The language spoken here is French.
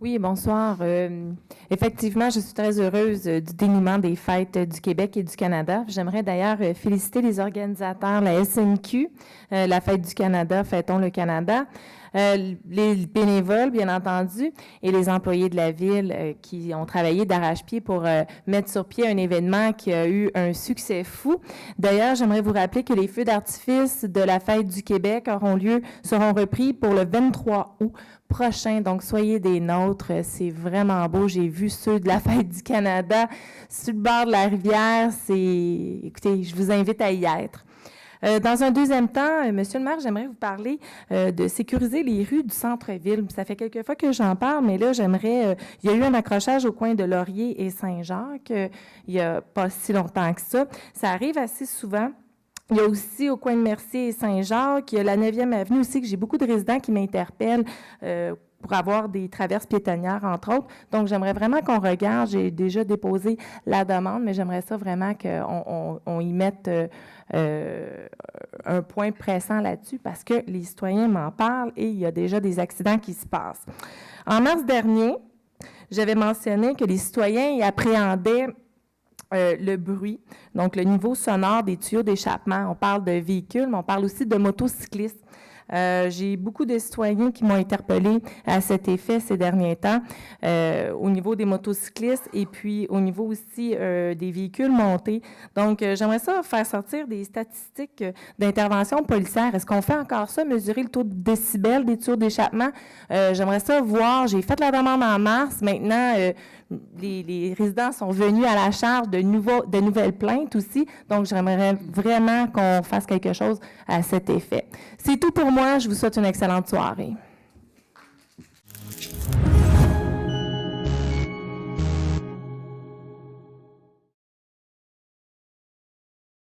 Oui, bonsoir. Effectivement, je suis très heureuse du dénouement des fêtes du Québec et du Canada. J'aimerais d'ailleurs féliciter les organisateurs, la SNQ, la Fête du Canada, Fêtons le Canada, les bénévoles, bien entendu, et les employés de la ville qui ont travaillé d'arrache-pied pour mettre sur pied un événement qui a eu un succès fou. D'ailleurs, j'aimerais vous rappeler que les feux d'artifice de la Fête du Québec seront repris pour le 23 août prochain. Donc, soyez des nôtres. C'est vraiment beau. J'ai vu ceux de la Fête du Canada sur le bord de la rivière. Écoutez, je vous invite à y être. Dans un deuxième temps, Monsieur le maire, j'aimerais vous parler de sécuriser les rues du centre-ville. Ça fait quelques fois que j'en parle, mais là, il y a eu un accrochage au coin de Laurier et Saint-Jacques il n'y a pas si longtemps que ça. Ça arrive assez souvent. Il y a aussi au coin de Mercier et Saint-Jacques, il y a la 9e avenue aussi, que j'ai beaucoup de résidents qui m'interpellent pour avoir des traverses piétonnières, entre autres. Donc, j'aimerais vraiment qu'on regarde. J'ai déjà déposé la demande, mais j'aimerais ça vraiment qu'on y mette un point pressant là-dessus parce que les citoyens m'en parlent et il y a déjà des accidents qui se passent. En mars dernier, j'avais mentionné que les citoyens y appréhendaient le bruit, donc le niveau sonore des tuyaux d'échappement. On parle de véhicules, mais on parle aussi de motocyclistes. J'ai beaucoup de citoyens qui m'ont interpellé à cet effet ces derniers temps au niveau des motocyclistes et puis au niveau aussi des véhicules montés. Donc, j'aimerais ça faire sortir des statistiques d'intervention policière. Est-ce qu'on fait encore ça, mesurer le taux de décibels des tuyaux d'échappement? J'aimerais ça voir. J'ai fait la demande en mars. Maintenant, les résidents sont venus à la charge de nouvelles plaintes aussi. Donc, j'aimerais vraiment qu'on fasse quelque chose à cet effet. C'est tout pour moi. Je vous souhaite une excellente soirée.